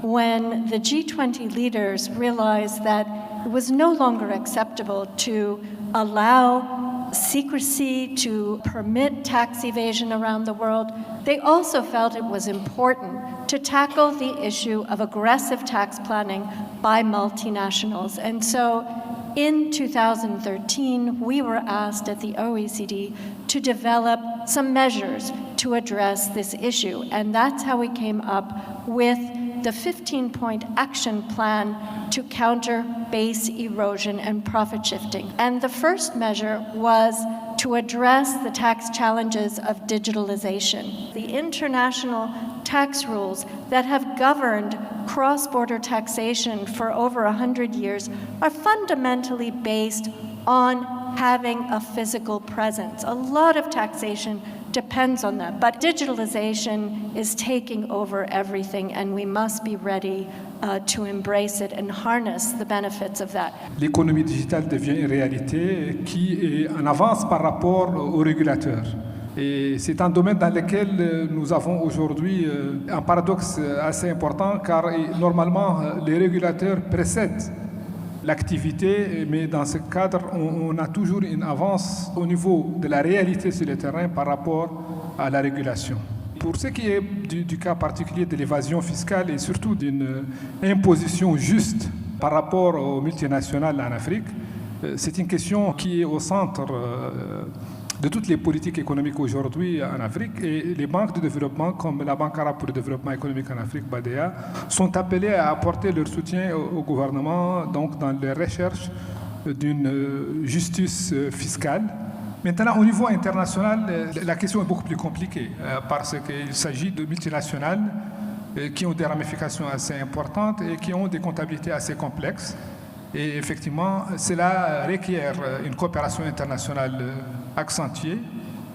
when the G20 leaders realized that it was no longer acceptable to allow secrecy, to permit tax evasion around the world. They also felt it was important to tackle the issue of aggressive tax planning by multinationals. And so in 2013, we were asked at the OECD to develop some measures to address this issue. And that's how we came up with the 15-point action plan to counter base erosion and profit shifting. And the first measure was to address the tax challenges of digitalization. The international tax rules that have governed cross-border taxation for over 100 years are fundamentally based on having a physical presence. A lot of taxation depends on that, but digitalization is taking over everything, and we must be ready to embrace it and harness the benefits of that. L'économie digitale devient une réalité qui est en avance par rapport aux régulateurs. Et c'est un domaine dans lequel nous avons aujourd'hui un paradoxe assez important, car normalement les régulateurs précèdent l'activité, mais dans ce cadre, on a toujours une avance au niveau de la réalité sur le terrain par rapport à la régulation. Pour ce qui est du cas particulier de l'évasion fiscale et surtout d'une imposition juste par rapport aux multinationales en Afrique, c'est une question qui est au centre de toutes les politiques économiques aujourd'hui en Afrique, et les banques de développement comme la Banque arabe pour le développement économique en Afrique, BADEA, sont appelées à apporter leur soutien au gouvernement donc dans les recherches d'une justice fiscale. Maintenant, au niveau international, la question est beaucoup plus compliquée parce qu'il s'agit de multinationales qui ont des ramifications assez importantes et qui ont des comptabilités assez complexes. Et effectivement, cela requiert une coopération internationale accentuée.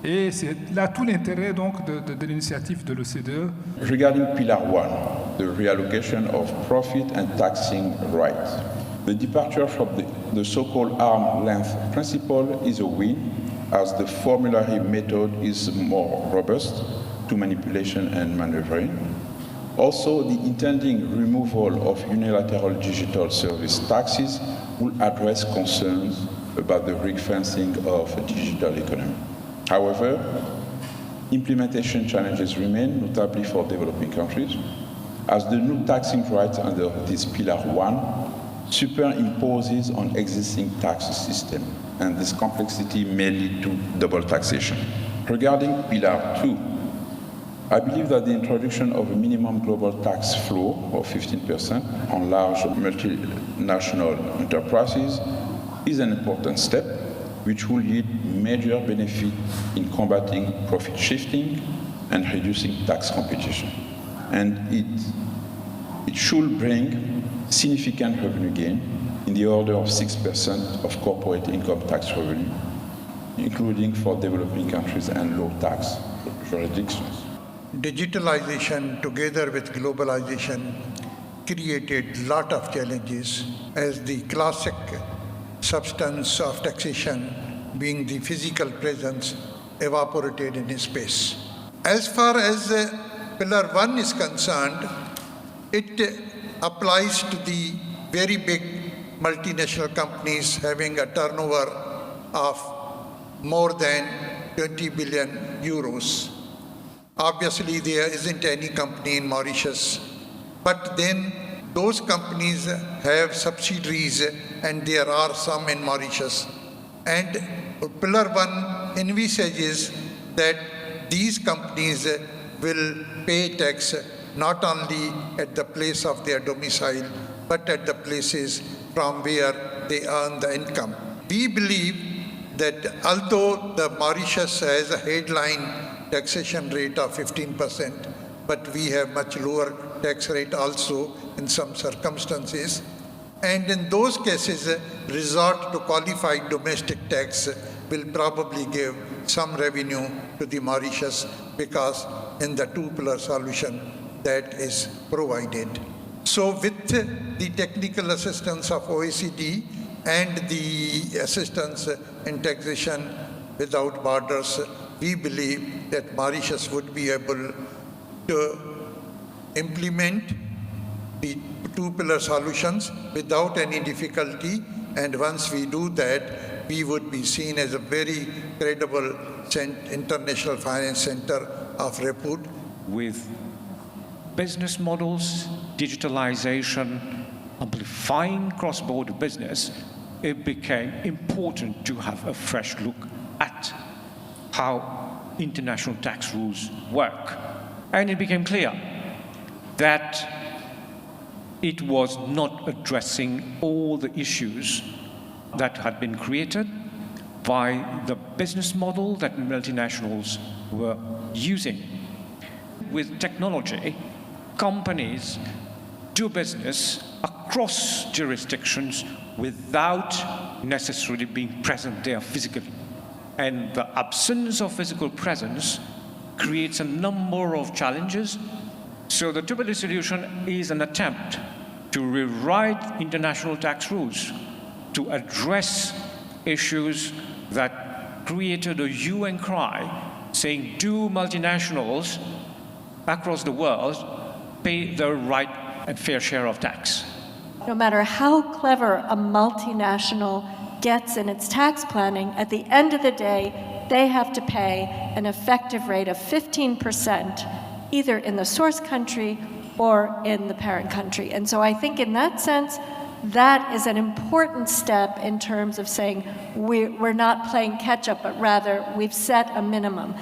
Et c'est là tout l'intérêt donc de l'initiative de l'OCDE. Regarding Pillar 1, the reallocation of profit and taxing rights, the departure from the so-called arm's length principle is a win, as the formulary method is more robust to manipulation and maneuvering. Also, the intending removal of unilateral digital service taxes will address concerns about the ring-fencing of a digital economy. However, implementation challenges remain, notably for developing countries, as the new taxing rights under this Pillar 1 superimposes on existing tax system, and this complexity may lead to double taxation. Regarding Pillar 2, I believe that the introduction of a minimum global tax floor of 15% on large multinational enterprises is an important step which will yield major benefit in combating profit shifting and reducing tax competition. And it should bring significant revenue gain in the order of 6% of corporate income tax revenue, including for developing countries and low tax jurisdictions. Digitalization together with globalization created a lot of challenges, as the classic substance of taxation being the physical presence evaporated in space. As far as Pillar 1 is concerned, it applies to the very big multinational companies having a turnover of more than 20 billion euros. Obviously, there isn't any company in Mauritius, but then those companies have subsidiaries, and there are some in Mauritius. And Pillar 1 envisages that these companies will pay tax not only at the place of their domicile, but at the places from where they earn the income. We believe that although the Mauritius has a headline taxation rate of 15%, but we have much lower tax rate also in some circumstances. And in those cases, resort to qualified domestic tax will probably give some revenue to the Mauritius, because in the two-pillar solution that is provided. So with the technical assistance of OECD and the assistance in taxation without borders, we believe that Mauritius would be able to implement the two-pillar solutions without any difficulty. And once we do that, we would be seen as a very credible international finance center of repute. With business models, digitalization, amplifying cross-border business, it became important to have a fresh look at how international tax rules work. And it became clear that it was not addressing all the issues that had been created by the business model that multinationals were using. With technology, companies do business across jurisdictions without necessarily being present there physically. And the absence of physical presence creates a number of challenges. So the two-pillar solution is an attempt to rewrite international tax rules to address issues that created a hue and cry, saying, do multinationals across the world pay their right and fair share of tax? No matter how clever a multinational gets in its tax planning, at the end of the day, they have to pay an effective rate of 15%, either in the source country or in the parent country. And so I think in that sense, that is an important step in terms of saying we're not playing catch up, but rather we've set a minimum.